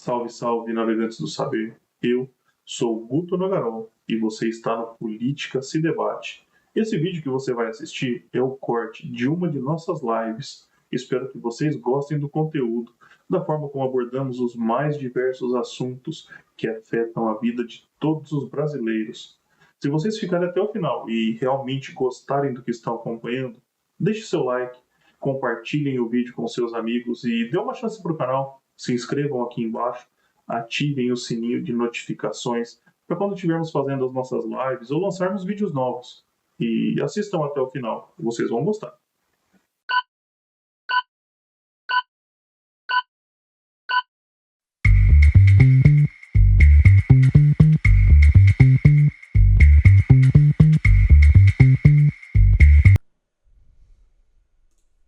Salve, salve, navegantes do saber. Eu sou o Guto Nogarol e você está no Política se Debate. Esse vídeo que você vai assistir é o corte de uma de nossas lives. Espero que vocês gostem do conteúdo, da forma como abordamos os mais diversos assuntos que afetam a vida de todos os brasileiros. Se vocês ficarem até o final e realmente gostarem do que estão acompanhando, deixe seu like, compartilhem o vídeo com seus amigos e dê uma chance para o canal. Se inscrevam aqui embaixo, ativem o sininho de notificações para quando estivermos fazendo as nossas lives ou lançarmos vídeos novos. E assistam até o final, vocês vão gostar.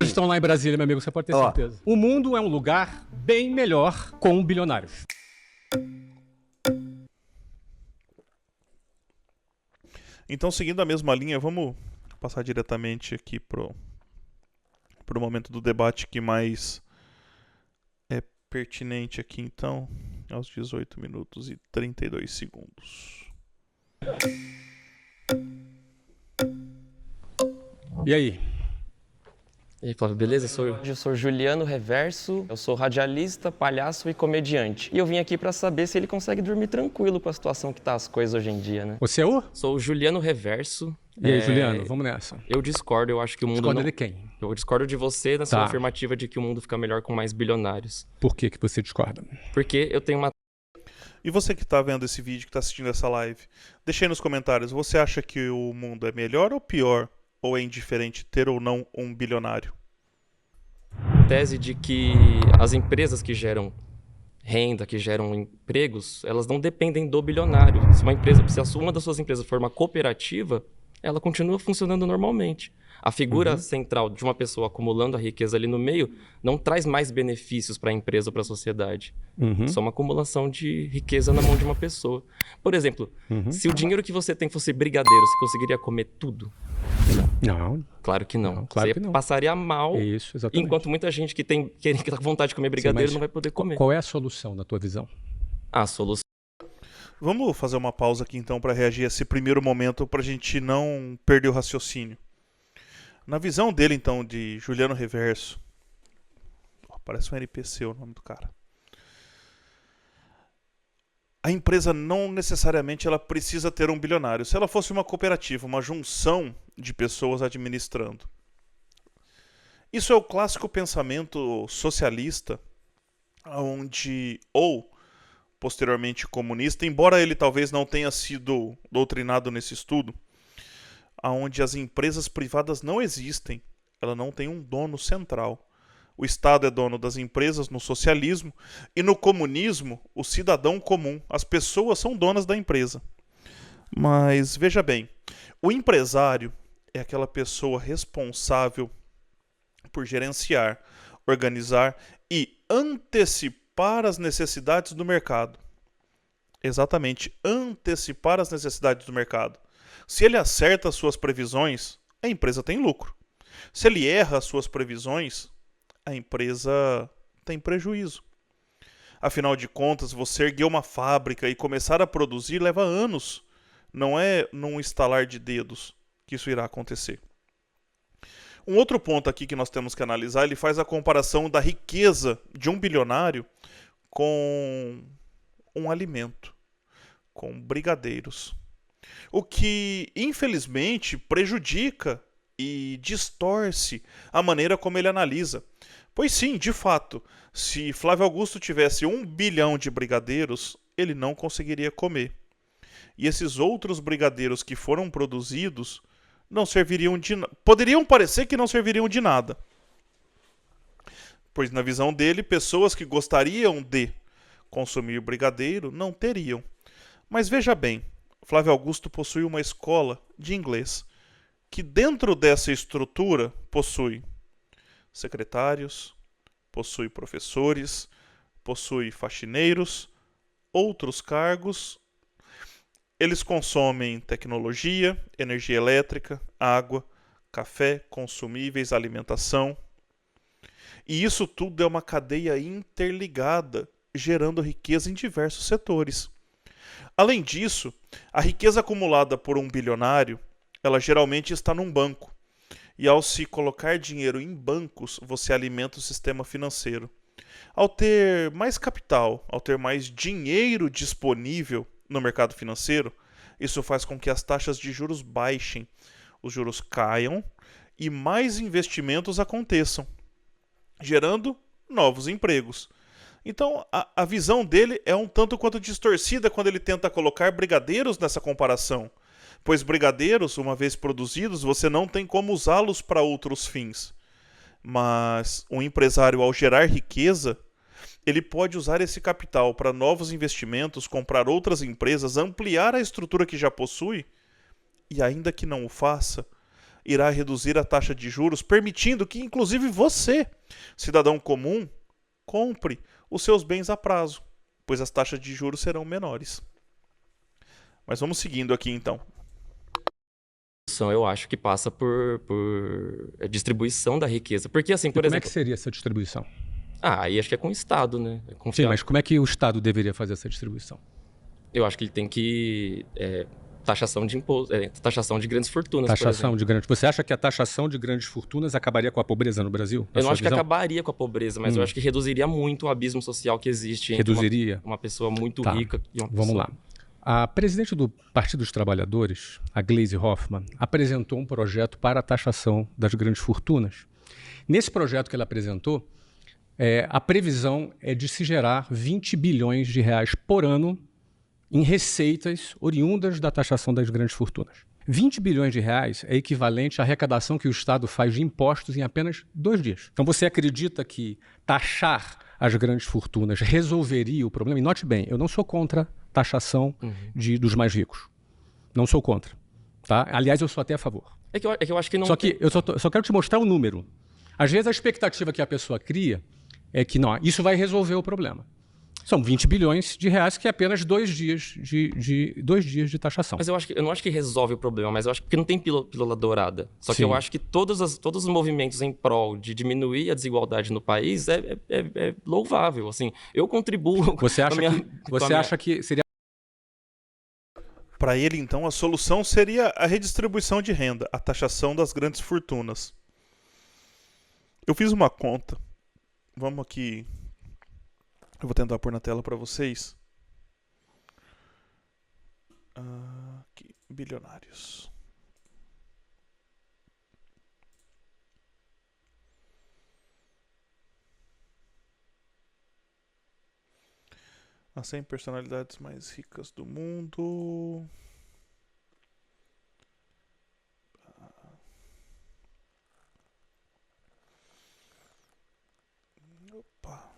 Estão lá em Brasília, meu amigo, você pode ter certeza. O mundo é um lugar bem melhor com bilionários. Então, seguindo a mesma linha, vamos passar diretamente aqui pro momento do debate que mais é pertinente aqui, então, aos 18 minutos e 32 segundos. E aí? E aí, Flávio, beleza? Eu sou Juliano Reverso, eu sou radialista, palhaço e comediante. E eu vim aqui pra saber se ele consegue dormir tranquilo com a situação que tá as coisas hoje em dia, né? Você é o? Sou o Juliano Reverso. E aí, Juliano, vamos nessa. Eu discordo, eu acho que o mundo Discorda não... de quem? Eu discordo de você na sua Tá. afirmativa de que o mundo fica melhor com mais bilionários. Por que você discorda? Porque eu tenho uma... E você que tá vendo esse vídeo, que tá assistindo essa live, deixa aí nos comentários, você acha que o mundo é melhor ou pior? Ou é indiferente ter ou não um bilionário? tese de que as empresas que geram renda, que geram empregos, elas não dependem do bilionário. Se uma das suas empresas for uma cooperativa, ela continua funcionando normalmente. A figura central de uma pessoa acumulando a riqueza ali no meio não traz mais benefícios para a empresa ou para a sociedade. Só uma acumulação de riqueza na mão de uma pessoa. Por exemplo, se o dinheiro que você tem fosse brigadeiro, você conseguiria comer tudo? Não. Claro que não. Claro você que não. passaria mal, Isso, exatamente. enquanto muita gente que tem vontade de comer brigadeiro não vai poder comer. Qual é a solução, na tua visão? A solução. Vamos fazer uma pausa aqui então para reagir a esse primeiro momento, para a gente não perder o raciocínio. Na visão dele, então, de Juliano Reverso, parece um NPC o nome do cara. A empresa não necessariamente ela precisa ter um bilionário. Se ela fosse uma cooperativa, uma junção de pessoas administrando. Isso é o clássico pensamento socialista, onde, ou posteriormente comunista, embora ele talvez não tenha sido doutrinado nesse estudo, onde as empresas privadas não existem, ela não tem um dono central. O Estado é dono das empresas no socialismo e no comunismo, o cidadão comum, as pessoas são donas da empresa. Mas veja bem, o empresário é aquela pessoa responsável por gerenciar, organizar e antecipar as necessidades do mercado. Exatamente, antecipar as necessidades do mercado. Se ele acerta as suas previsões, a empresa tem lucro. Se ele erra as suas previsões, a empresa tem prejuízo. Afinal de contas, você erguer uma fábrica e começar a produzir leva anos. Não é num estalar de dedos que isso irá acontecer. Um outro ponto aqui que nós temos que analisar, ele faz a comparação da riqueza de um bilionário com um alimento, com brigadeiros. O que, infelizmente, prejudica e distorce a maneira como ele analisa. Pois sim, de fato, se Flávio Augusto tivesse 1 bilhão de brigadeiros, ele não conseguiria comer. E esses outros brigadeiros que foram produzidos não serviriam de nada. Poderiam parecer que não serviriam de nada. Pois, na visão dele, pessoas que gostariam de consumir brigadeiro não teriam. Mas veja bem, Flávio Augusto possui uma escola de inglês, que dentro dessa estrutura possui secretários, possui professores, possui faxineiros, outros cargos. Eles consomem tecnologia, energia elétrica, água, café, consumíveis, alimentação. E isso tudo é uma cadeia interligada gerando riqueza em diversos setores. Além disso, a riqueza acumulada por um bilionário, ela geralmente está num banco. E ao se colocar dinheiro em bancos, você alimenta o sistema financeiro. Ao ter mais capital, ao ter mais dinheiro disponível no mercado financeiro, isso faz com que as taxas de juros baixem, os juros caiam e mais investimentos aconteçam, gerando novos empregos. Então, a visão dele é um tanto quanto distorcida quando ele tenta colocar brigadeiros nessa comparação, pois brigadeiros, uma vez produzidos, você não tem como usá-los para outros fins. Mas um empresário, ao gerar riqueza, ele pode usar esse capital para novos investimentos, comprar outras empresas, ampliar a estrutura que já possui, e ainda que não o faça, irá reduzir a taxa de juros, permitindo que, inclusive você, cidadão comum, compre os seus bens a prazo, pois as taxas de juros serão menores. Mas vamos seguindo aqui então. Eu acho que passa por distribuição da riqueza. Porque, assim, por Como exemplo... é que seria essa distribuição? Aí acho que é com o Estado, né? Sim, mas como é que o Estado deveria fazer essa distribuição? Eu acho que ele tem que... taxação de imposto, taxação de grandes fortunas, Taxação de grandes... Você acha que a taxação de grandes fortunas acabaria com a pobreza no Brasil? Eu não acho que acabaria com a pobreza, mas eu acho que reduziria muito o abismo social que existe entre uma pessoa muito rica e uma pessoa... Vamos lá. A presidente do Partido dos Trabalhadores, a Gleisi Hoffmann, apresentou um projeto para a taxação das grandes fortunas. Nesse projeto que ela apresentou, a previsão é de se gerar 20 bilhões de reais por ano em receitas oriundas da taxação das grandes fortunas. 20 bilhões de reais é equivalente à arrecadação que o Estado faz de impostos em apenas 2 dias. Então você acredita que taxar as grandes fortunas resolveria o problema? E note bem, eu não sou contra taxação dos mais ricos. Não sou contra. Tá? Aliás, eu sou até a favor. É que eu acho que não... Só que eu só quero te mostrar um número. Às vezes a expectativa que a pessoa cria é que não, isso vai resolver o problema. São 20 bilhões de reais, que é apenas 2 dias de taxação. Mas eu não acho que resolve o problema, mas eu acho que não tem pílula dourada. Só que eu acho que todos os movimentos em prol de diminuir a desigualdade no país é louvável. Assim, eu contribuo... Você acha que seria... Para ele, então, a solução seria a redistribuição de renda, a taxação das grandes fortunas. Eu fiz uma conta. Vamos aqui... Eu vou tentar pôr na tela para vocês. Aqui, bilionários. As 100 personalidades mais ricas do mundo. Opa.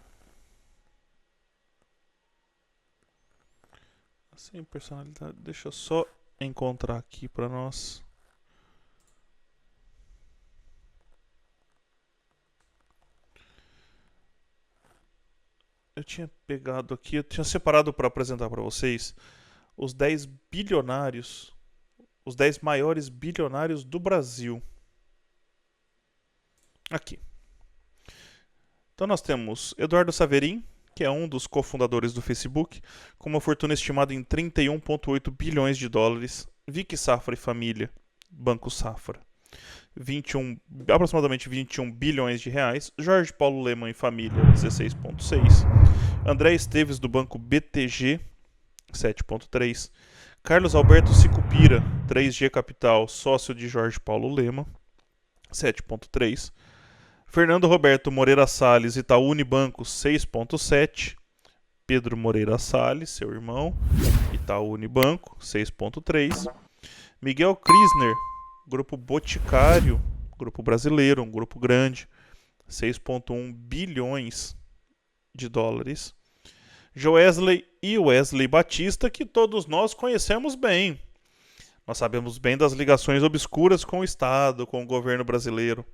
100 personalidade. Deixa eu só encontrar aqui para nós. Eu tinha pegado aqui, eu tinha separado para apresentar para vocês os 10 bilionários, os 10 maiores bilionários do Brasil. Aqui. Então nós temos Eduardo Saverin, que é um dos cofundadores do Facebook, com uma fortuna estimada em 31,8 bilhões de dólares. Vicky Safra e família, Banco Safra, aproximadamente 21 bilhões de reais. Jorge Paulo Lemann e família, 16,6. André Esteves, do Banco BTG, 7,3. Carlos Alberto Sicupira, 3G Capital, sócio de Jorge Paulo Lemann, 7,3. Fernando Roberto Moreira Salles, Itaú Unibanco, 6,7. Pedro Moreira Salles, seu irmão, Itaú Unibanco, 6,3. Miguel Krisner, Grupo Boticário, grupo brasileiro, um grupo grande, 6,1 bilhões de dólares. Joesley e Wesley Batista, que todos nós conhecemos bem. Nós sabemos bem das ligações obscuras com o Estado, com o governo brasileiro.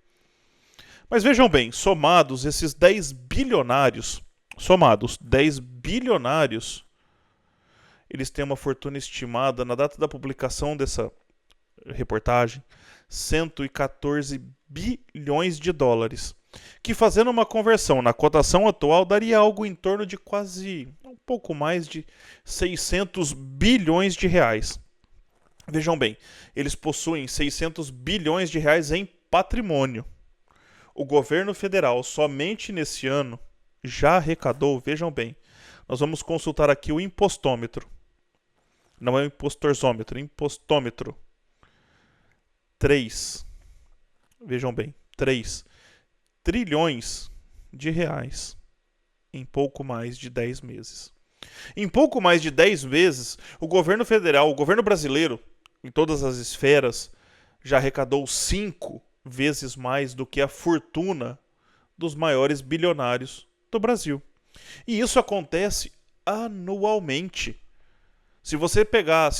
Mas vejam bem, somados esses 10 bilionários, eles têm uma fortuna estimada, na data da publicação dessa reportagem, 114 bilhões de dólares. que fazendo uma conversão na cotação atual daria algo em torno de quase um pouco mais de 600 bilhões de reais. Vejam bem, eles possuem 600 bilhões de reais em patrimônio. O governo federal, somente nesse ano, já arrecadou, vejam bem, nós vamos consultar aqui o impostômetro. Não é o impostorzômetro, impostômetro. 3 trilhões de reais em pouco mais de 10 meses. Em pouco mais de 10 meses, o governo federal, o governo brasileiro, em todas as esferas, já arrecadou 5 vezes mais do que a fortuna dos maiores bilionários do Brasil. E isso acontece anualmente. Se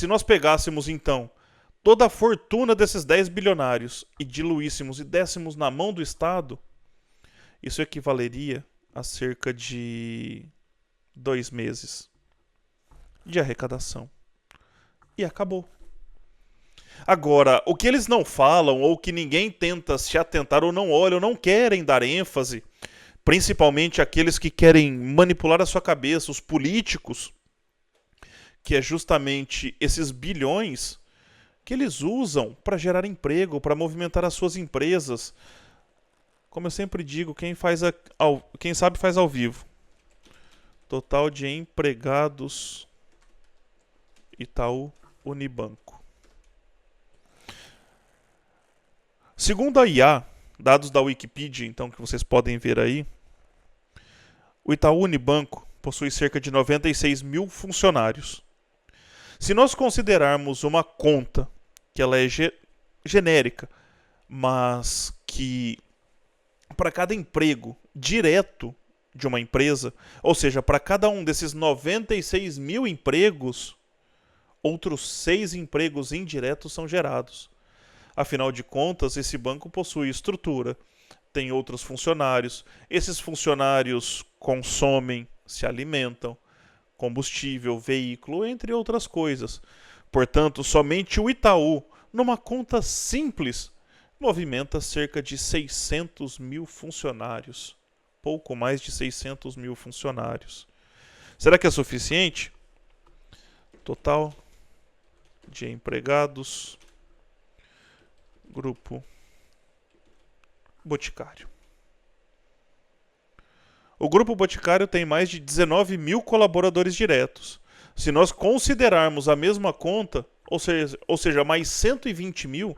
nós pegássemos então toda a fortuna desses 10 bilionários e diluíssemos e dessemos na mão do Estado, isso equivaleria a cerca de 2 meses de arrecadação. E acabou. Agora, o que eles não falam, ou que ninguém tenta se atentar, ou não olha, ou não querem dar ênfase, principalmente aqueles que querem manipular a sua cabeça, os políticos, que é justamente esses bilhões que eles usam para gerar emprego, para movimentar as suas empresas. Como eu sempre digo, quem sabe faz ao vivo. Total de empregados Itaú Unibanco. Segundo a IA, dados da Wikipedia, então, que vocês podem ver aí, o Itaú Unibanco possui cerca de 96 mil funcionários. Se nós considerarmos uma conta que ela é genérica, mas que para cada emprego direto de uma empresa, ou seja, para cada um desses 96 mil empregos, outros 6 empregos indiretos são gerados. Afinal de contas, esse banco possui estrutura, tem outros funcionários, esses funcionários consomem, se alimentam, combustível, veículo, entre outras coisas. Portanto, somente o Itaú, numa conta simples, movimenta cerca de 600 mil funcionários. Pouco mais de 600 mil funcionários. Será que é suficiente? Total de empregados, Grupo Boticário. O Grupo Boticário tem mais de 19 mil colaboradores diretos. Se nós considerarmos a mesma conta, ou seja, mais 120 mil,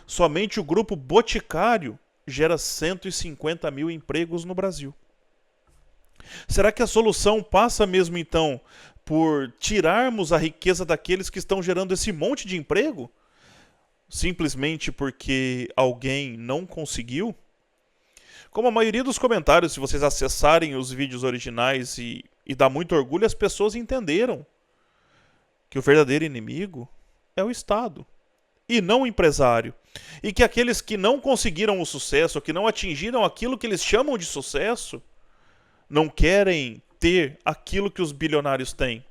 somente o Grupo Boticário gera 150 mil empregos no Brasil. Será que a solução passa mesmo, então, por tirarmos a riqueza daqueles que estão gerando esse monte de emprego? Simplesmente porque alguém não conseguiu? Como a maioria dos comentários, se vocês acessarem os vídeos originais e dá muito orgulho, as pessoas entenderam que o verdadeiro inimigo é o Estado e não o empresário. E que aqueles que não conseguiram o sucesso, que não atingiram aquilo que eles chamam de sucesso, não querem ter aquilo que os bilionários têm,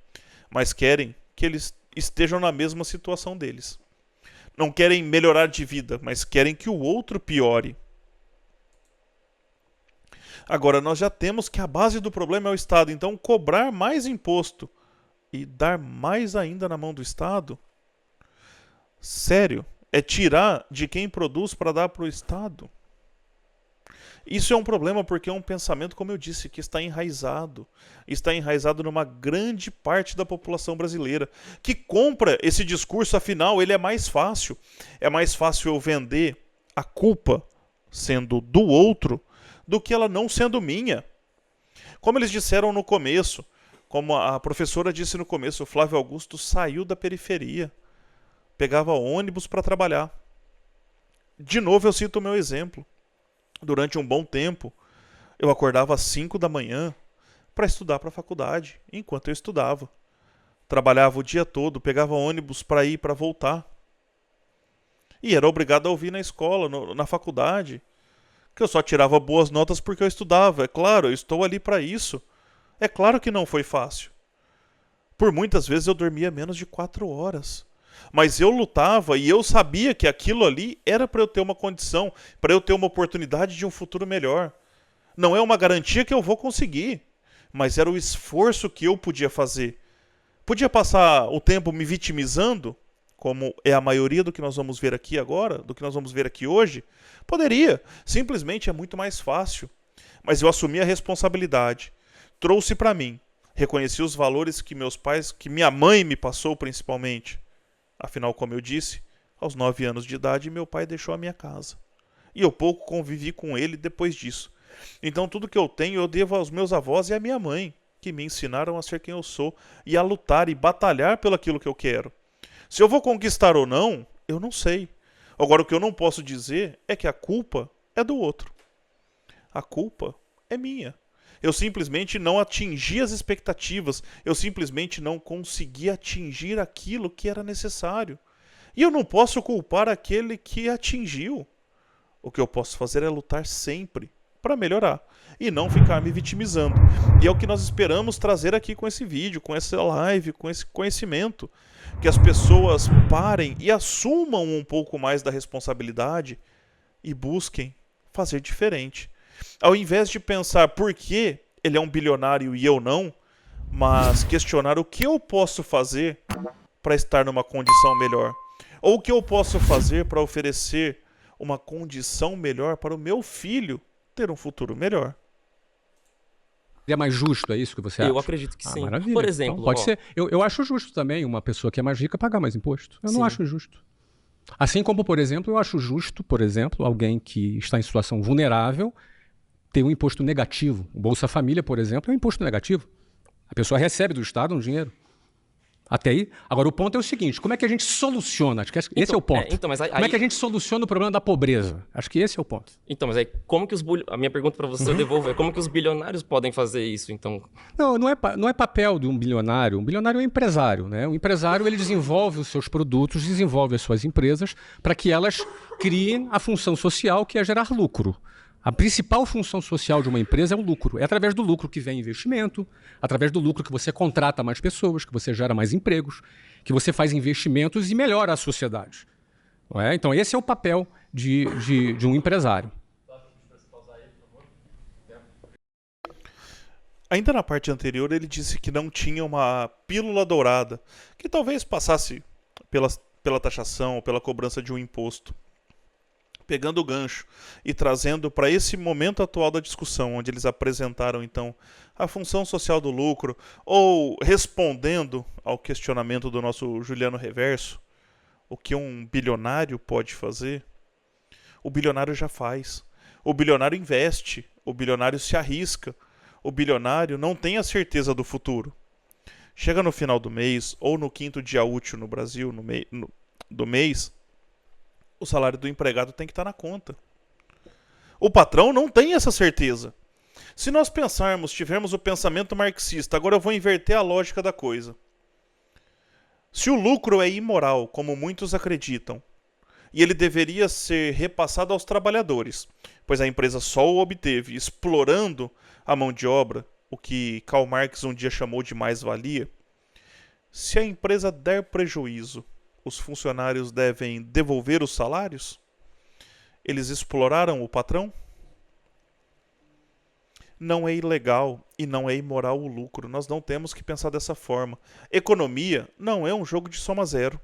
mas querem que eles estejam na mesma situação deles. Não querem melhorar de vida, mas querem que o outro piore. Agora, nós já temos que a base do problema é o Estado, então cobrar mais imposto e dar mais ainda na mão do Estado? Sério? É tirar de quem produz para dar para o Estado? Isso é um problema porque é um pensamento, como eu disse, que está enraizado. Está enraizado numa grande parte da população brasileira, que compra esse discurso, afinal, ele é mais fácil. É mais fácil eu vender a culpa sendo do outro do que ela não sendo minha. Como eles disseram no começo, como a professora disse no começo, o Flávio Augusto saiu da periferia, pegava ônibus para trabalhar. De novo eu cito o meu exemplo. Durante um bom tempo, eu acordava às 5 da manhã para estudar para a faculdade, enquanto eu estudava. Trabalhava o dia todo, pegava ônibus para ir e para voltar. E era obrigado a ouvir na escola, na faculdade, que eu só tirava boas notas porque eu estudava. É claro, eu estou ali para isso. É claro que não foi fácil. Por muitas vezes eu dormia menos de 4 horas. Mas eu lutava e eu sabia que aquilo ali era para eu ter uma condição, para eu ter uma oportunidade de um futuro melhor. Não é uma garantia que eu vou conseguir, mas era o esforço que eu podia fazer. Podia passar o tempo me vitimizando, como é a maioria do que nós vamos ver aqui agora, do que nós vamos ver aqui hoje? Poderia. Simplesmente é muito mais fácil. Mas eu assumi a responsabilidade. Trouxe para mim. Reconheci os valores que meus pais, que minha mãe me passou principalmente. Afinal, como eu disse, aos 9 anos de idade, meu pai deixou a minha casa. E eu pouco convivi com ele depois disso. Então tudo que eu tenho eu devo aos meus avós e à minha mãe, que me ensinaram a ser quem eu sou e a lutar e batalhar pelo aquilo que eu quero. Se eu vou conquistar ou não, eu não sei. Agora, o que eu não posso dizer é que a culpa é do outro. A culpa é minha. Eu simplesmente não atingi as expectativas. Eu simplesmente não consegui atingir aquilo que era necessário. E eu não posso culpar aquele que atingiu. O que eu posso fazer é lutar sempre para melhorar e não ficar me vitimizando. E é o que nós esperamos trazer aqui com esse vídeo, com essa live, com esse conhecimento. Que as pessoas parem e assumam um pouco mais da responsabilidade e busquem fazer diferente. Ao invés de pensar por que ele é um bilionário e eu não, mas questionar o que eu posso fazer para estar numa condição melhor. Ou o que eu posso fazer para oferecer uma condição melhor para o meu filho ter um futuro melhor. É mais justo, é isso que você acha? Eu acredito que sim. Maravilha. Por exemplo, então, pode ser. Eu acho justo também uma pessoa que é mais rica pagar mais imposto. Eu não acho injusto. Assim como, por exemplo, eu acho justo, por exemplo, alguém que está em situação vulnerável ter um imposto negativo. O Bolsa Família, por exemplo, é um imposto negativo. A pessoa recebe do Estado um dinheiro. Até aí. Agora, o ponto é o seguinte: como é que a gente soluciona? Acho que esse é o ponto. Mas aí, como é que a gente soluciona o problema da pobreza? Acho que esse é o ponto. Então, mas aí, como que a minha pergunta para você eu devolvo é como que os bilionários podem fazer isso, então? Não é papel de um bilionário. Um bilionário é um empresário, né? O empresário, ele desenvolve os seus produtos, desenvolve as suas empresas para que elas criem a função social que é gerar lucro. A principal função social de uma empresa é o lucro. É através do lucro que vem investimento, através do lucro que você contrata mais pessoas, que você gera mais empregos, que você faz investimentos e melhora a sociedade. Não é? Então, esse é o papel de um empresário. Ainda na parte anterior, ele disse que não tinha uma pílula dourada, que talvez passasse pela taxação ou pela cobrança de um imposto. Pegando o gancho e trazendo para esse momento atual da discussão, onde eles apresentaram então a função social do lucro, ou respondendo ao questionamento do nosso Juliano Reverso, o que um bilionário pode fazer, o bilionário já faz. O bilionário investe, o bilionário se arrisca, o bilionário não tem a certeza do futuro. Chega no final do mês, ou no quinto dia útil no Brasil do mês, o salário do empregado tem que estar na conta. O patrão não tem essa certeza. Se nós tivermos o pensamento marxista, agora eu vou inverter a lógica da coisa. Se o lucro é imoral, como muitos acreditam, e ele deveria ser repassado aos trabalhadores, pois a empresa só o obteve explorando a mão de obra, o que Karl Marx um dia chamou de mais-valia, se a empresa der prejuízo, os funcionários devem devolver os salários? Eles exploraram o patrão? Não é ilegal e não é imoral o lucro. Nós não temos que pensar dessa forma. Economia não é um jogo de soma zero,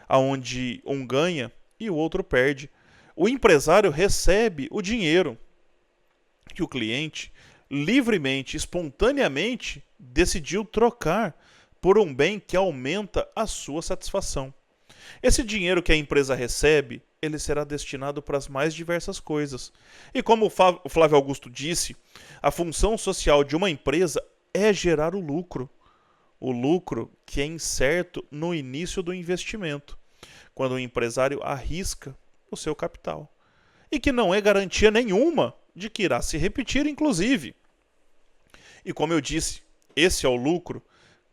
onde um ganha e o outro perde. O empresário recebe o dinheiro que o cliente, livremente, espontaneamente, decidiu trocar por um bem que aumenta a sua satisfação. Esse dinheiro que a empresa recebe, ele será destinado para as mais diversas coisas. E como o Flávio Augusto disse, a função social de uma empresa é gerar o lucro. O lucro que é incerto no início do investimento, quando o empresário arrisca o seu capital. E que não é garantia nenhuma de que irá se repetir, inclusive. E como eu disse, esse é o lucro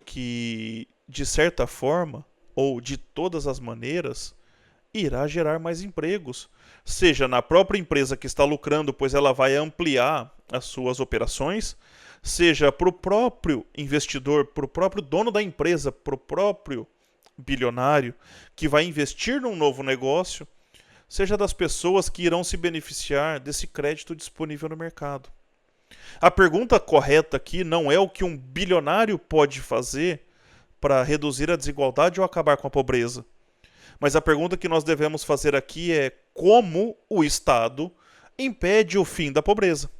que, de certa forma, ou de todas as maneiras, irá gerar mais empregos. Seja na própria empresa que está lucrando, pois ela vai ampliar as suas operações, seja para o próprio investidor, para o próprio dono da empresa, para o próprio bilionário que vai investir num novo negócio, seja das pessoas que irão se beneficiar desse crédito disponível no mercado. A pergunta correta aqui não é o que um bilionário pode fazer para reduzir a desigualdade ou acabar com a pobreza. Mas a pergunta que nós devemos fazer aqui é como o Estado impede o fim da pobreza.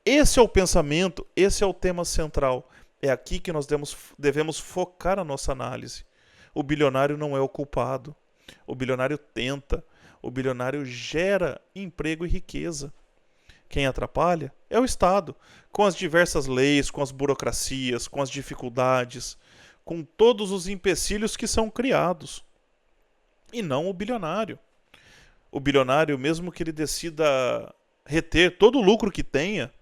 Esse é o pensamento, esse é o tema central. É aqui que nós devemos focar a nossa análise. O bilionário não é o culpado. O bilionário tenta. O bilionário gera emprego e riqueza. Quem atrapalha é o Estado, com as diversas leis, com as burocracias, com as dificuldades, com todos os empecilhos que são criados. E não o bilionário. O bilionário, mesmo que ele decida reter todo o lucro que tenha,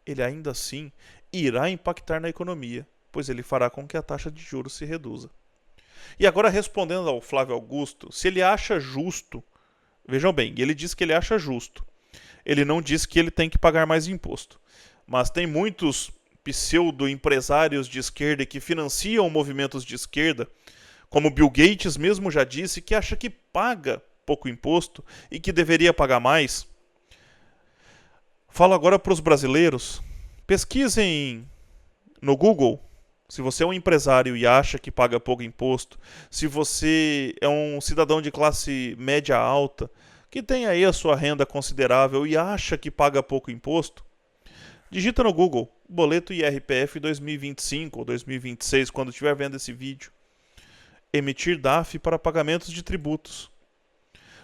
ele ainda assim irá impactar na economia, pois ele fará com que a taxa de juros se reduza. E agora, respondendo ao Flávio Augusto, se ele acha justo, vejam bem, ele diz que ele acha justo. Ele não diz que ele tem que pagar mais imposto. Mas tem muitos pseudo-empresários de esquerda que financiam movimentos de esquerda, como Bill Gates mesmo já disse, que acha que paga pouco imposto e que deveria pagar mais. Falo agora para os brasileiros, pesquisem no Google, se você é um empresário e acha que paga pouco imposto, se você é um cidadão de classe média alta, que tem aí a sua renda considerável e acha que paga pouco imposto, digita no Google, boleto IRPF 2025 ou 2026, quando estiver vendo esse vídeo. Emitir DARF para pagamentos de tributos.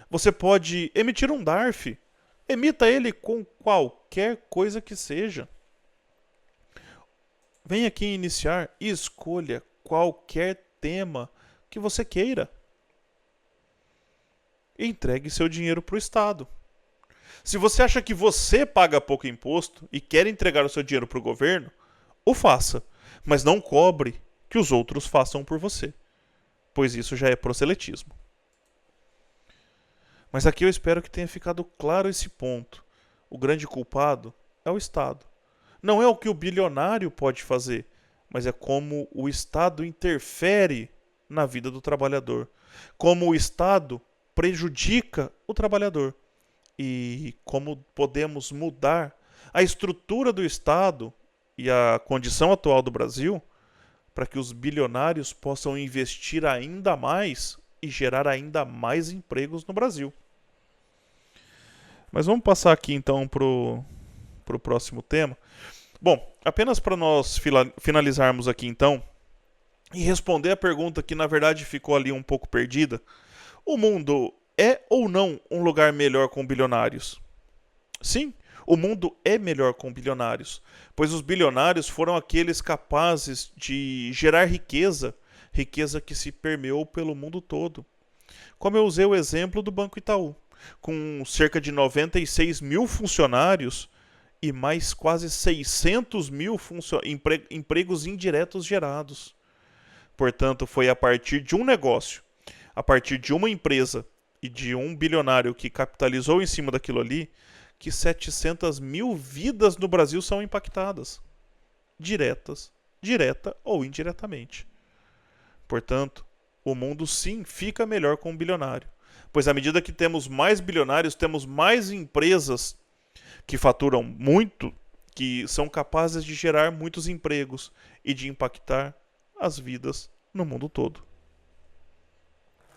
Você pode emitir um DARF. Emita ele com qualquer coisa que seja. Venha aqui iniciar e escolha qualquer tema que você queira. E entregue seu dinheiro para o Estado. Se você acha que você paga pouco imposto e quer entregar o seu dinheiro para o governo, o faça. Mas não cobre que os outros façam por você, pois isso já é proselitismo. Mas aqui eu espero que tenha ficado claro esse ponto. O grande culpado é o Estado. Não é o que o bilionário pode fazer, mas é como o Estado interfere na vida do trabalhador. Como o Estado prejudica o trabalhador. E como podemos mudar a estrutura do Estado e a condição atual do Brasil para que os bilionários possam investir ainda mais e gerar ainda mais empregos no Brasil. Mas vamos passar aqui então para o próximo tema. Bom, apenas para nós finalizarmos aqui então e responder a pergunta que na verdade ficou ali um pouco perdida. O mundo é ou não um lugar melhor com bilionários? Sim, o mundo é melhor com bilionários, pois os bilionários foram aqueles capazes de gerar riqueza, riqueza que se permeou pelo mundo todo. Como eu usei o exemplo do Banco Itaú, com cerca de 96 mil funcionários e mais quase 600 mil empregos indiretos gerados. Portanto, foi a partir de um negócio, a partir de uma empresa e de um bilionário que capitalizou em cima daquilo ali, que 700 mil vidas no Brasil são impactadas. Direta ou indiretamente. Portanto, o mundo sim fica melhor com um bilionário. Pois à medida que temos mais bilionários, temos mais empresas que faturam muito, que são capazes de gerar muitos empregos e de impactar as vidas no mundo todo.